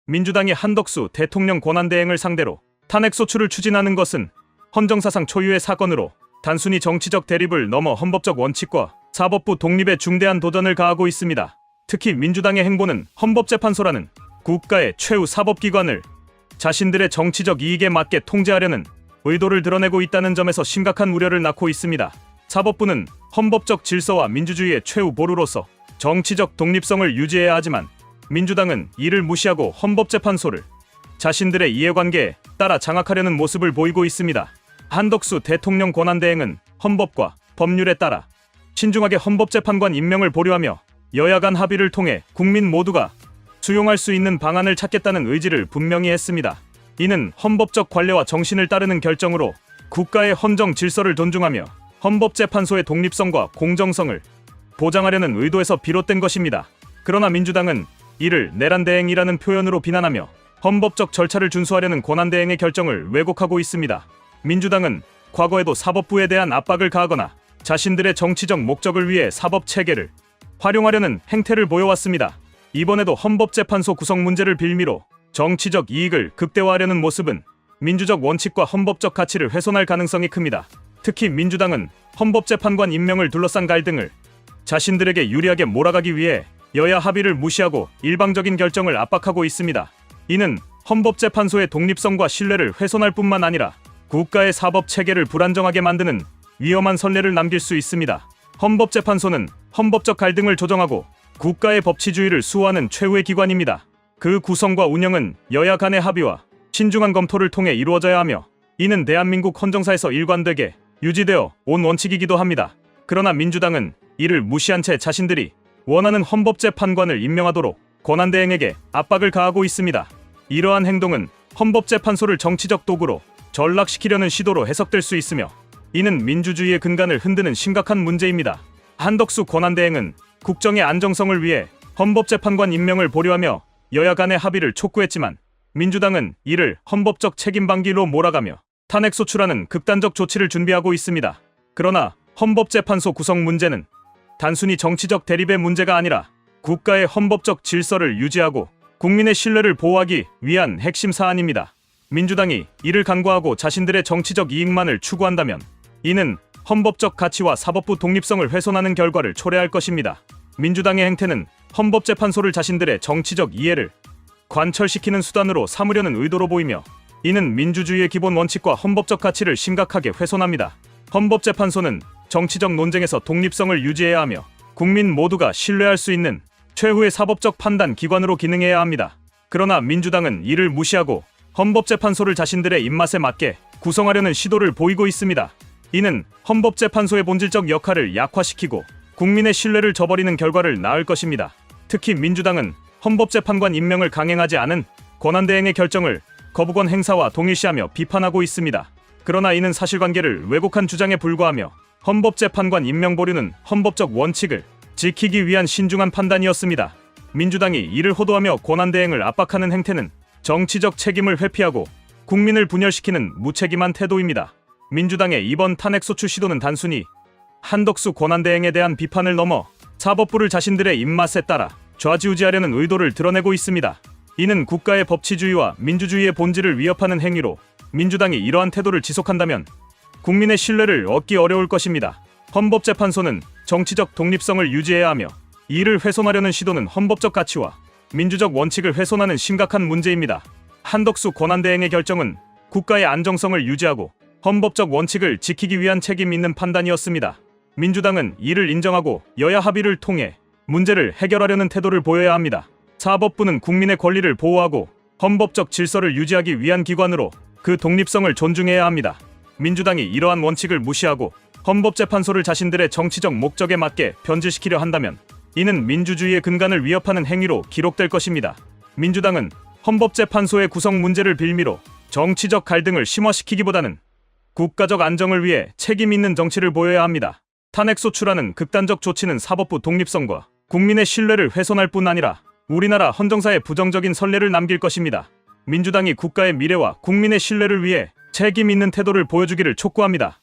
민주당이 한덕수 대통령 권한대행을 상대로 탄핵소추를 추진하는 것은 헌정사상 초유의 사건으로 단순히 정치적 대립을 넘어 헌법적 원칙과 사법부 독립에 중대한 도전을 가하고 있습니다. 특히 민주당의 행보는 헌법재판소라는 국가의 최후 사법기관을 자신들의 정치적 이익에 맞게 통제하려는 의도를 드러내고 있다는 점에서 심각한 우려를 낳고 있습니다. 사법부는 헌법적 질서와 민주주의의 최후 보루로서 정치적 독립성을 유지해야 하지만 민주당은 이를 무시하고 헌법재판소를 자신들의 이해관계에 따라 장악하려는 모습을 보이고 있습니다. 한덕수 대통령 권한대행은 헌법과 법률에 따라 신중하게 헌법재판관 임명을 보류하며 여야 간 합의를 통해 국민 모두가 수용할 수 있는 방안을 찾겠다는 의지를 분명히 했습니다. 이는 헌법적 관례와 정신을 따르는 결정으로 국가의 헌정 질서를 존중하며 헌법재판소의 독립성과 공정성을 보장하려는 의도에서 비롯된 것입니다. 그러나 민주당은 이를 내란대행이라는 표현으로 비난하며 헌법적 절차를 준수하려는 권한대행의 결정을 왜곡하고 있습니다. 민주당은 과거에도 사법부에 대한 압박을 가하거나 자신들의 정치적 목적을 위해 사법체계를 활용하려는 행태를 보여왔습니다. 이번에도 헌법재판소 구성 문제를 빌미로 정치적 이익을 극대화하려는 모습은 민주적 원칙과 헌법적 가치를 훼손할 가능성이 큽니다. 특히 민주당은 헌법재판관 임명을 둘러싼 갈등을 자신들에게 유리하게 몰아가기 위해 여야 합의를 무시하고 일방적인 결정을 압박하고 있습니다. 이는 헌법재판소의 독립성과 신뢰를 훼손할 뿐만 아니라 국가의 사법체계를 불안정하게 만드는 위험한 선례를 남길 수 있습니다. 헌법재판소는 헌법적 갈등을 조정하고 국가의 법치주의를 수호하는 최후의 기관입니다. 그 구성과 운영은 여야 간의 합의와 신중한 검토를 통해 이루어져야 하며 이는 대한민국 헌정사에서 일관되게 유지되어 온 원칙이기도 합니다. 그러나 민주당은 이를 무시한 채 자신들이 원하는 헌법재판관을 임명하도록 권한대행에게 압박을 가하고 있습니다. 이러한 행동은 헌법재판소를 정치적 도구로 전락시키려는 시도로 해석될 수 있으며 이는 민주주의의 근간을 흔드는 심각한 문제입니다. 한덕수 권한대행은 국정의 안정성을 위해 헌법재판관 임명을 보류하며 여야 간의 합의를 촉구했지만 민주당은 이를 헌법적 책임방기로 몰아가며 탄핵소추라는 극단적 조치를 준비하고 있습니다. 그러나 헌법재판소 구성 문제는 단순히 정치적 대립의 문제가 아니라 국가의 헌법적 질서를 유지하고 국민의 신뢰를 보호하기 위한 핵심 사안입니다. 민주당이 이를 간과하고 자신들의 정치적 이익만을 추구한다면 이는 헌법적 가치와 사법부 독립성을 훼손하는 결과를 초래할 것입니다. 민주당의 행태는 헌법재판소를 자신들의 정치적 이해를 관철시키는 수단으로 삼으려는 의도로 보이며 이는 민주주의의 기본 원칙과 헌법적 가치를 심각하게 훼손합니다. 헌법재판소는 정치적 논쟁에서 독립성을 유지해야 하며 국민 모두가 신뢰할 수 있는 최후의 사법적 판단 기관으로 기능해야 합니다. 그러나 민주당은 이를 무시하고 헌법재판소를 자신들의 입맛에 맞게 구성하려는 시도를 보이고 있습니다. 이는 헌법재판소의 본질적 역할을 약화시키고 국민의 신뢰를 저버리는 결과를 낳을 것입니다. 특히 민주당은 헌법재판관 임명을 강행하지 않은 권한대행의 결정을 거부권 행사와 동일시하며 비판하고 있습니다. 그러나 이는 사실관계를 왜곡한 주장에 불과하며 헌법재판관 임명 보류는 헌법적 원칙을 지키기 위한 신중한 판단이었습니다. 민주당이 이를 호도하며 권한대행을 압박하는 행태는 정치적 책임을 회피하고 국민을 분열시키는 무책임한 태도입니다. 민주당의 이번 탄핵소추 시도는 단순히 한덕수 권한대행에 대한 비판을 넘어 사법부를 자신들의 입맛에 따라 좌지우지하려는 의도를 드러내고 있습니다. 이는 국가의 법치주의와 민주주의의 본질을 위협하는 행위로 민주당이 이러한 태도를 지속한다면 국민의 신뢰를 얻기 어려울 것입니다. 헌법재판소는 정치적 독립성을 유지해야 하며 이를 훼손하려는 시도는 헌법적 가치와 민주적 원칙을 훼손하는 심각한 문제입니다. 한덕수 권한대행의 결정은 국가의 안정성을 유지하고 헌법적 원칙을 지키기 위한 책임 있는 판단이었습니다. 민주당은 이를 인정하고 여야 합의를 통해 문제를 해결하려는 태도를 보여야 합니다. 사법부는 국민의 권리를 보호하고 헌법적 질서를 유지하기 위한 기관으로 그 독립성을 존중해야 합니다. 민주당이 이러한 원칙을 무시하고 헌법재판소를 자신들의 정치적 목적에 맞게 변질시키려 한다면 이는 민주주의의 근간을 위협하는 행위로 기록될 것입니다. 민주당은 헌법재판소의 구성 문제를 빌미로 정치적 갈등을 심화시키기보다는 국가적 안정을 위해 책임 있는 정치를 보여야 합니다. 탄핵소추라는 극단적 조치는 사법부 독립성과 국민의 신뢰를 훼손할 뿐 아니라 우리나라 헌정사에 부정적인 선례를 남길 것입니다. 민주당이 국가의 미래와 국민의 신뢰를 위해 책임 있는 태도를 보여주기를 촉구합니다.